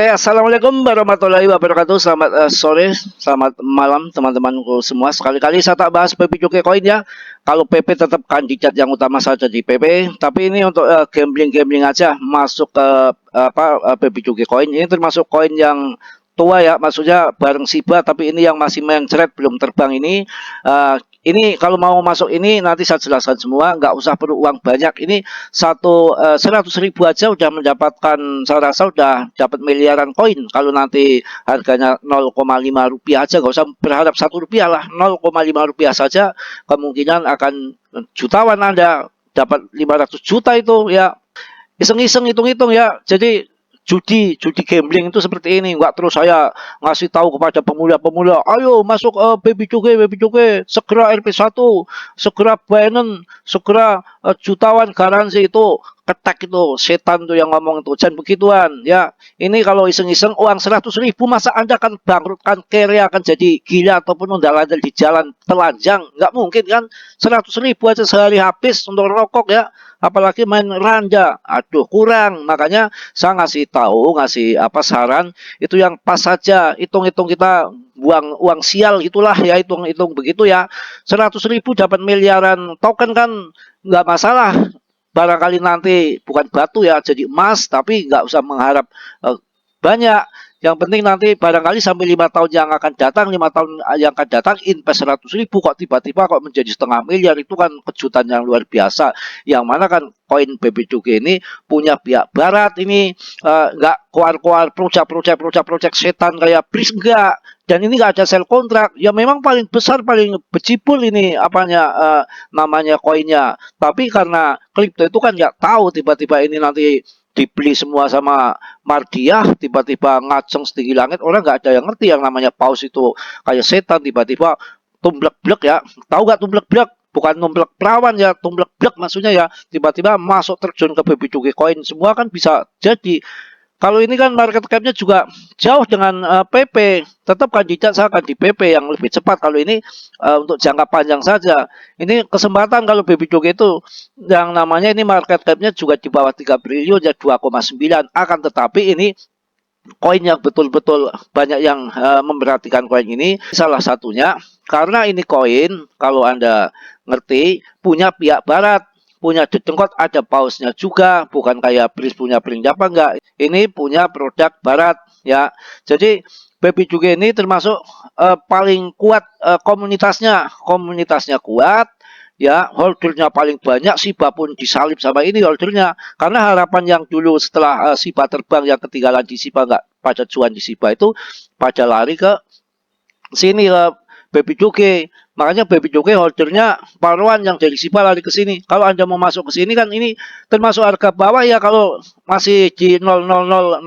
Assalamualaikum warahmatullahi wabarakatuh. Selamat sore, selamat malam teman-temanku semua. Sekali-kali saya tak bahas PP Joki Koin ya. Kalau PP tetap kandidat yang utama saja di PP. Tapi ini untuk gambling-gambling aja masuk ke PP Joki Koin. Ini termasuk koin yang tua ya, maksudnya bareng Shiba. Tapi ini yang masih mencret belum terbang ini. Ini kalau mau masuk ini nanti saya jelaskan semua, nggak usah perlu uang banyak. Ini 100.000 aja udah mendapatkan, saya rasa udah dapat miliaran koin. Kalau nanti harganya 0,5 rupiah aja, nggak usah berharap 1 rupiah lah, 0,5 rupiah saja kemungkinan akan jutawan Anda dapat 500 juta itu ya. Iseng-iseng hitung-hitung ya. Jadi judi gambling itu seperti ini, nggak terus saya ngasih tahu kepada pemula-pemula, ayo masuk baby cukai segera RP1, segera Binance, segera jutawan garansi. Itu ketek, itu setan tuh yang ngomong itu, jangan begituan ya. Ini kalau iseng-iseng uang 100.000 masa Anda akan bangkrutkan, kere akan jadi gila ataupun ondal-ondal di jalan telanjang, nggak mungkin kan. 100.000 aja sehari habis untuk rokok ya, apalagi main randa, aduh kurang. Makanya saya ngasih tahu, ngasih saran itu yang pas saja. Hitung-hitung kita buang uang sial itulah ya, hitung-hitung begitu ya. 100.000 dapat miliaran token kan nggak masalah. Barangkali nanti bukan batu ya, jadi emas, tapi nggak usah mengharap banyak. Yang penting nanti barangkali sampai 5 tahun yang akan datang, 5 tahun yang akan datang, invest 100.000 kok tiba-tiba kok menjadi setengah miliar. Itu kan kejutan yang luar biasa. Yang mana kan koin BBCG ini punya pihak barat ini, nggak koar-koar project setan kayak BRIS, enggak. Dan ini nggak ada sell kontrak. Ya memang paling besar, paling becibul ini namanya koinnya. Tapi karena kripto itu kan nggak tahu, tiba-tiba ini nanti dibeli semua sama Mardiah, tiba-tiba ngaceng setinggi langit. Orang nggak ada yang ngerti yang namanya paus itu kayak setan, tiba-tiba tumblek-blek ya. Tahu nggak tumblek-blek? Bukan tumblek perawan ya, tumblek-blek maksudnya ya. Tiba-tiba masuk terjun ke baby cukai koin, semua kan bisa jadi. Kalau ini kan market cap-nya juga jauh dengan PP, tetap kandidat saya akan di PP yang lebih cepat. Kalau ini untuk jangka panjang saja. Ini kesempatan kalau baby joki itu yang namanya ini market cap-nya juga di bawah 3 triliun ya, 2,9. Akan tetapi ini koin yang betul-betul banyak yang memperhatikan koin ini. Salah satunya karena ini koin, kalau Anda ngerti, punya pihak barat, punya dedengkot, ada pausnya juga, bukan kayak BRIS punya Bring apa enggak. Ini punya produk barat ya. Jadi baby juga ini termasuk paling kuat, komunitasnya kuat ya, holdernya paling banyak. Shiba pun disalib sama ini holdernya, karena harapan yang dulu setelah Shiba terbang, yang ketinggalan di Shiba, nggak pada cuan di Shiba, itu pada lari ke sini ke baby joki. Makanya baby joki holdernya paruan yang dari Shiba lari ke sini. Kalau Anda mau masuk ke sini kan ini termasuk harga bawah ya, kalau masih di 0,00042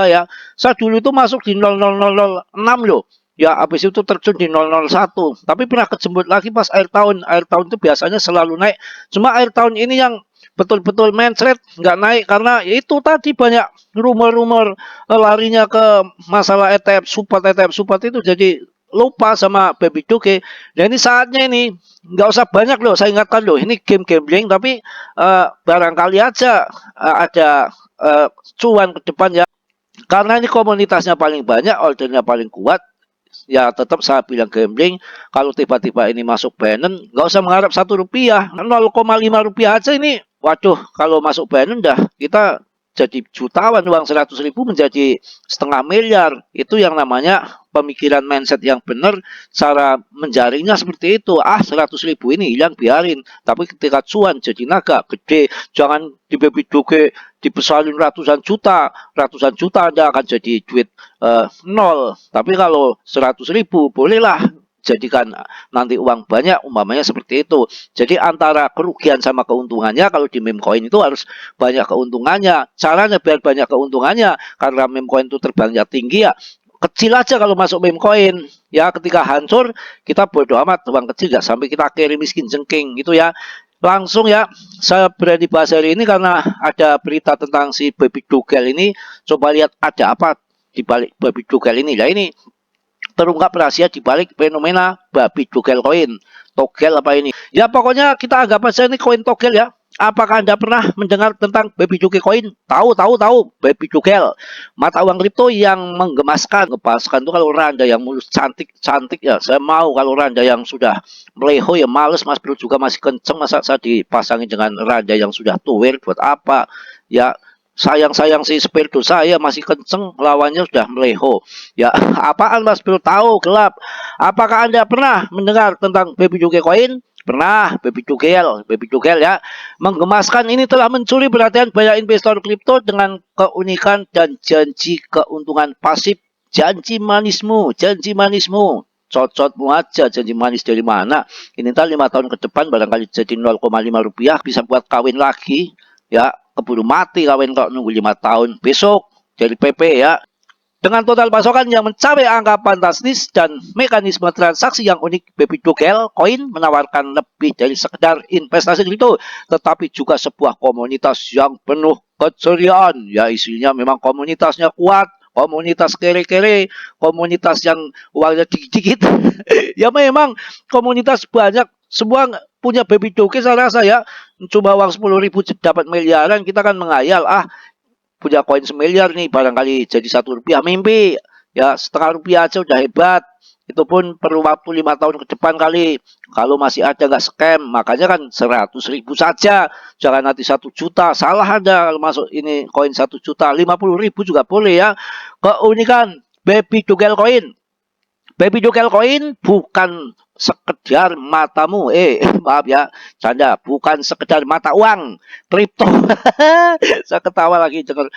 ya. Saya dulu itu masuk di 0,0006 loh. Ya habis itu terjun di 0,01. Tapi pernah kejemput lagi pas akhir tahun. Akhir tahun itu biasanya selalu naik. Cuma akhir tahun ini yang betul-betul mencret nggak naik, karena itu tadi banyak rumor-rumor larinya ke masalah ETF support itu, jadi lupa sama baby joki. Dan ini saatnya ini, nggak usah banyak loh, saya ingatkan loh, ini game gambling tapi barangkali aja ada cuan ke depan ya. Karena ini komunitasnya paling banyak, ordernya paling kuat. Ya tetap saya bilang gambling. Kalau tiba-tiba ini masuk Binance, nggak usah mengharap 1 rupiah, 0,5 rupiah aja ini. Waduh, kalau masuk Binance dah kita jadi jutawan, uang 100.000 menjadi setengah miliar. Itu yang namanya pemikiran mindset yang benar. Cara menjaringnya seperti itu. 100.000 ini hilang biarin. Tapi ketika cuan jadi naga gede, jangan di baby joki dibesarin ratusan juta Anda akan jadi duit nol. Tapi kalau 100.000 bolehlah jadikan nanti uang banyak, umpamanya seperti itu. Jadi antara kerugian sama keuntungannya, kalau di meme coin itu harus banyak keuntungannya. Caranya biar banyak keuntungannya, karena meme coin itu terbangnya tinggi ya, kecil aja kalau masuk meme coin ya. Ketika hancur kita bodo amat, uang kecil nggak sampai kita kiri miskin jengking gitu ya. Langsung ya, saya berani bahas hari ini karena ada berita tentang si baby dogel ini. Coba lihat ada apa di balik baby dogel ini. Nah ini terungkap rahasia di balik fenomena baby dogel koin. Togel apa ini? Ya pokoknya kita anggap aja ini koin togel ya. apakah Anda pernah mendengar tentang Baby Joki Coin? Tahu, Baby Jogel. Mata uang kripto yang menggemaskan. Ngepaskan tuh kalau Anda yang mulus cantik ya. Saya mau kalau Anda yang sudah meleho ya males Mas Bro juga masih kenceng masa saya dipasangi dengan Anda yang sudah tuwer buat apa? Ya sayang si Spirito saya masih kenceng lawannya sudah meleho. Ya apaan Mas Bro tahu gelap. Apakah Anda pernah mendengar tentang Baby Joki Coin? Pernah, Baby Jogel ya. Menggemaskan ini telah mencuri perhatian banyak investor kripto dengan keunikan dan janji keuntungan pasif. Janji manismu. Cocotmu aja janji manis dari mana? Ini ntar 5 tahun ke depan barangkali jadi 0,5 rupiah bisa buat kawin lagi. Ya, keburu mati kawin kok nunggu 5 tahun. Besok dari PP ya. Dengan total pasokan yang mencapai angka fantastis dan mekanisme transaksi yang unik, Baby Jogel Coin menawarkan lebih dari sekedar investasi kripto, tetapi juga sebuah komunitas yang penuh keceriaan. Ya isinya memang komunitasnya kuat, komunitas kere-kere, komunitas yang uangnya dikit-dikit. Ya memang komunitas banyak, semua punya Baby Jogel saya rasa ya. Cuma uang 10.000 dapat miliaran, kita kan menghayal, punya koin semiliar nih barangkali jadi 1 rupiah mimpi ya setengah rupiah aja udah hebat itu pun perlu waktu 5 tahun ke depan kali kalau masih ada nggak scam makanya kan 100.000 saja jangan nanti 1 juta salah Anda kalau masuk ini koin 1 juta 50.000 juga boleh ya keunikan Baby Jogel Coin bukan sekedar matamu. Maaf ya, canda. Bukan sekedar mata uang kripto. Saya ketawa lagi dengar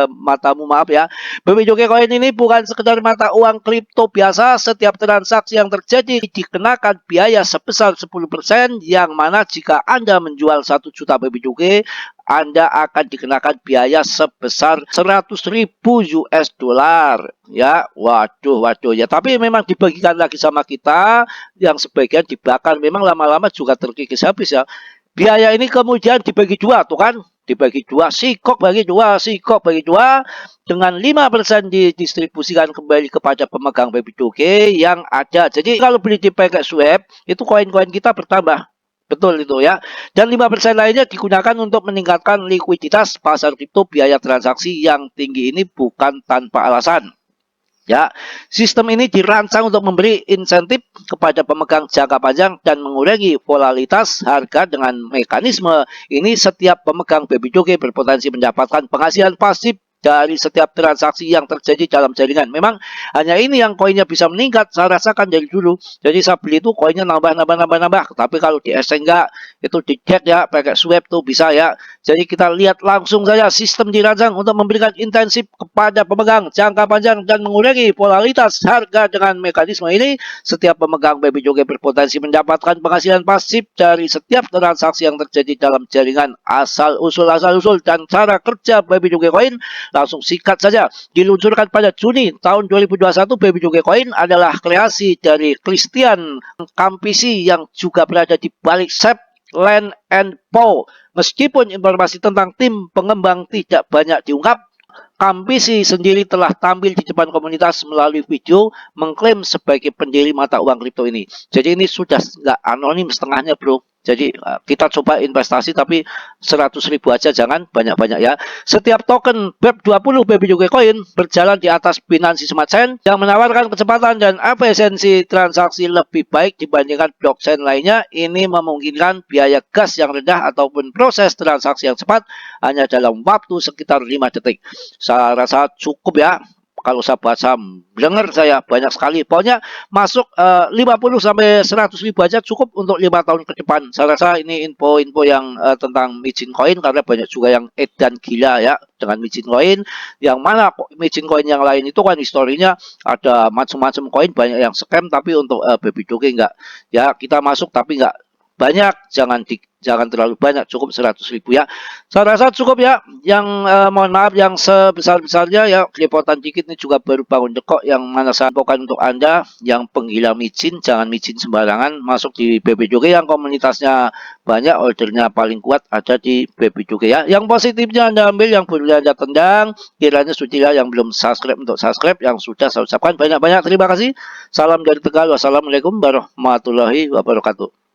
matamu, maaf ya. Baby Joki Coin ini bukan sekedar mata uang kripto biasa. Setiap transaksi yang terjadi dikenakan biaya sebesar 10%, yang mana jika Anda menjual 1 juta Baby Joki, Anda akan dikenakan biaya sebesar 100.000 US dollar. Ya, waduh ya. Tapi memang dibagikan lagi sama kita, yang sebagian dibakar. Memang lama-lama juga terkikis habis ya. Biaya ini kemudian dibagi dua, tuh kan? Dibagi dua, sikok bagi dua, dengan 5% didistribusikan kembali kepada pemegang Baby Joki yang ada. Jadi kalau beli di pakai swap, itu koin-koin kita bertambah. Betul itu ya. Dan 5% lainnya digunakan untuk meningkatkan likuiditas pasar kripto. Biaya transaksi yang tinggi ini bukan tanpa alasan. Ya, sistem ini dirancang untuk memberi insentif kepada pemegang jangka panjang dan mengurangi volatilitas harga. Dengan mekanisme ini setiap pemegang Baby Joki berpotensi mendapatkan penghasilan pasif dari setiap transaksi yang terjadi dalam jaringan. Memang hanya ini yang koinnya bisa meningkat. Saya rasakan dari dulu. Jadi saya beli itu koinnya nambah. Tapi kalau di exchange enggak, itu dicek ya, pakai swap tuh bisa ya. Jadi kita lihat langsung saja sistem dirancang untuk memberikan intensif kepada pemegang jangka panjang dan mengurangi volatilitas harga. Dengan mekanisme ini, setiap pemegang Baby Joki berpotensi mendapatkan penghasilan pasif dari setiap transaksi yang terjadi dalam jaringan. Asal-usul dan cara kerja Baby Joki Coin langsung sikat saja. Diluncurkan pada Juni tahun 2021, Baby Joki Coin adalah kreasi dari Christian Campisi yang juga berada di balik SEP Land and Po. Meskipun informasi tentang tim pengembang tidak banyak diungkap, Campisi sendiri telah tampil di depan komunitas melalui video mengklaim sebagai pendiri mata uang kripto ini. Jadi ini sudah nggak anonim setengahnya bro. Jadi kita coba investasi tapi 100.000 aja, jangan banyak-banyak ya. Setiap token BEP20 Baby Joki Coin berjalan di atas Binance Smart Chain yang menawarkan kecepatan dan efisiensi transaksi lebih baik dibandingkan blockchain lainnya. Ini memungkinkan biaya gas yang rendah ataupun proses transaksi yang cepat hanya dalam waktu sekitar 5 detik. Saya rasa cukup ya. Kalau saya baca, dengar saya banyak sekali. Pokoknya masuk 50 sampai 100.000 aja cukup untuk 5 tahun ke depan. Saya rasa ini info-info yang tentang Mijin Coin, karena banyak juga yang edan gila ya dengan Mijin Coin. Yang mana Mijin Coin yang lain itu kan historinya ada macam-macam koin, banyak yang scam, tapi untuk Baby Joki enggak. Ya kita masuk tapi enggak banyak, jangan terlalu banyak, cukup 100.000 ya. Saya rasa cukup ya. Yang mohon maaf yang sebesar-besarnya ya, kelepotan dikit ini juga baru bangun dekok, yang mana saya infokan untuk Anda yang penggila micin, jangan micin sembarangan masuk di Baby Joki yang komunitasnya banyak, ordernya paling kuat ada di Baby Joki ya. Yang positifnya Anda ambil, yang buruknya Anda tendang. Kiranya sudah yang belum subscribe untuk subscribe, yang sudah saya ucapkan banyak-banyak terima kasih. Salam dari Tegal. Wassalamualaikum warahmatullahi wabarakatuh.